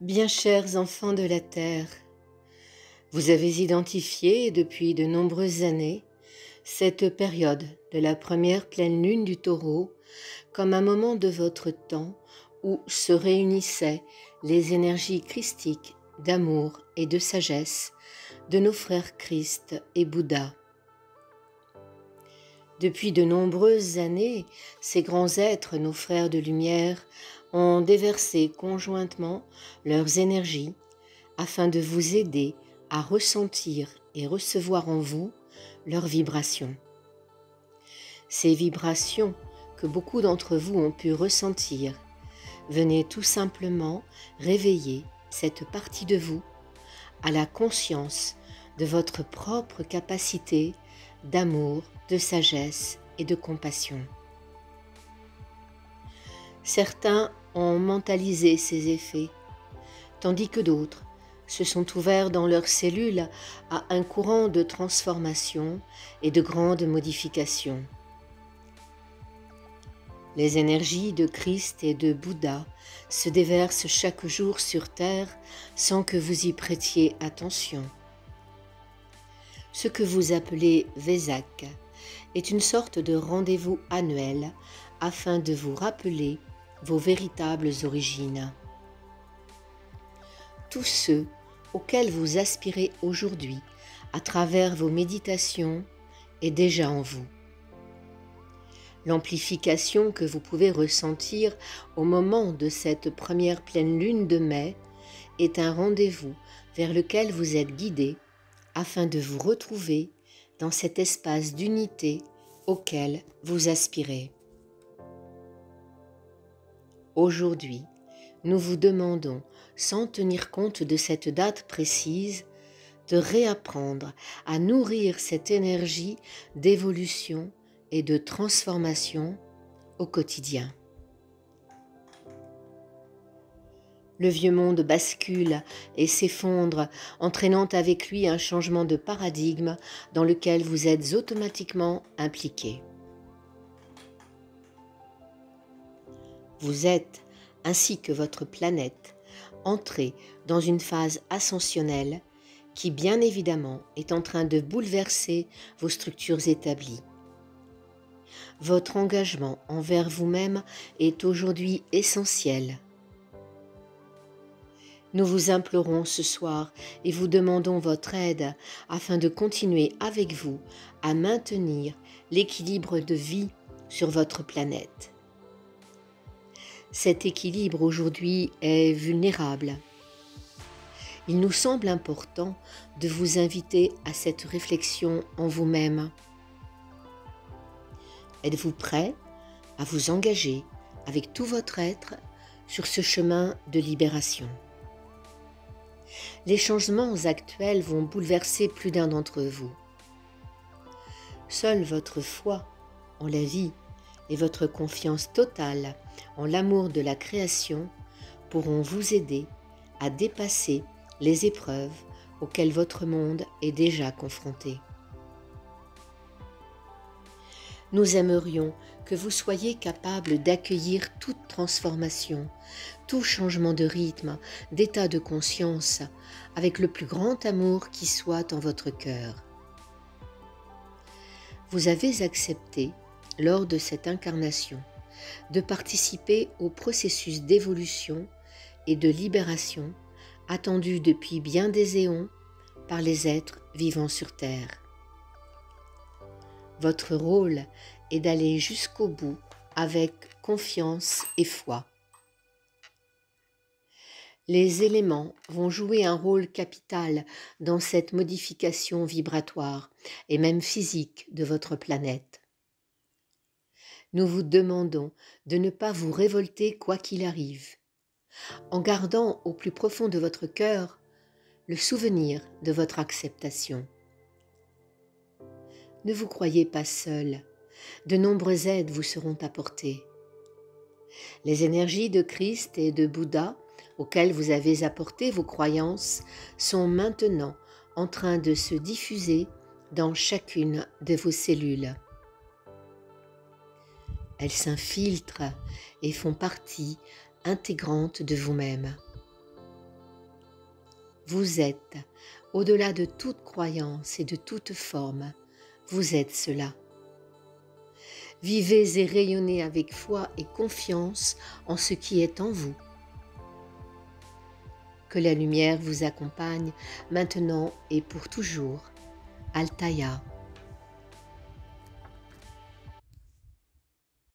Bien chers enfants de la terre, vous avez identifié depuis de nombreuses années cette période de la première pleine lune du Taureau comme un moment de votre temps où se réunissaient les énergies christiques d'amour et de sagesse de nos frères Christ et Bouddha. Depuis de nombreuses années, ces grands êtres, nos frères de lumière, ont déversé conjointement leurs énergies afin de vous aider à ressentir et recevoir en vous leurs vibrations. Ces vibrations que beaucoup d'entre vous ont pu ressentir venaient tout simplement réveiller cette partie de vous à la conscience de votre propre capacité d'amour, de sagesse et de compassion. Certains ont mentalisé ces effets, tandis que d'autres se sont ouverts dans leurs cellules à un courant de transformation et de grandes modifications. Les énergies de Christ et de Bouddha se déversent chaque jour sur Terre sans que vous y prêtiez attention. Ce que vous appelez Vesak est une sorte de rendez-vous annuel afin de vous rappeler vos véritables origines. Tous ceux auxquels vous aspirez aujourd'hui à travers vos méditations est déjà en vous. L'amplification que vous pouvez ressentir au moment de cette première pleine lune de mai est un rendez-vous vers lequel vous êtes guidé afin de vous retrouver dans cet espace d'unité auquel vous aspirez. Aujourd'hui, nous vous demandons, sans tenir compte de cette date précise, de réapprendre à nourrir cette énergie d'évolution et de transformation au quotidien. Le vieux monde bascule et s'effondre, entraînant avec lui un changement de paradigme dans lequel vous êtes automatiquement impliqués. Vous êtes, ainsi que votre planète, entrés dans une phase ascensionnelle qui, bien évidemment, est en train de bouleverser vos structures établies. Votre engagement envers vous-même est aujourd'hui essentiel. Nous vous implorons ce soir et vous demandons votre aide afin de continuer avec vous à maintenir l'équilibre de vie sur votre planète. Cet équilibre aujourd'hui est vulnérable. Il nous semble important de vous inviter à cette réflexion en vous-même. Êtes-vous prêt à vous engager avec tout votre être sur ce chemin de libération? Les changements actuels vont bouleverser plus d'un d'entre vous. Seule votre foi en la vie et votre confiance totale en l'amour de la création pourront vous aider à dépasser les épreuves auxquelles votre monde est déjà confronté. Nous aimerions que vous soyez capable d'accueillir toute transformation, tout changement de rythme, d'état de conscience, avec le plus grand amour qui soit en votre cœur. Vous avez accepté, lors de cette incarnation, de participer au processus d'évolution et de libération attendu depuis bien des éons par les êtres vivant sur Terre. Votre rôle est d'aller jusqu'au bout avec confiance et foi. Les éléments vont jouer un rôle capital dans cette modification vibratoire et même physique de votre planète. Nous vous demandons de ne pas vous révolter quoi qu'il arrive, en gardant au plus profond de votre cœur le souvenir de votre acceptation. Ne vous croyez pas seul, de nombreuses aides vous seront apportées. Les énergies de Christ et de Bouddha auxquelles vous avez apporté vos croyances sont maintenant en train de se diffuser dans chacune de vos cellules. Elles s'infiltrent et font partie intégrante de vous-même. Vous êtes, au-delà de toute croyance et de toute forme, vous êtes cela. Vivez et rayonnez avec foi et confiance en ce qui est en vous. Que la lumière vous accompagne maintenant et pour toujours. Altaïa.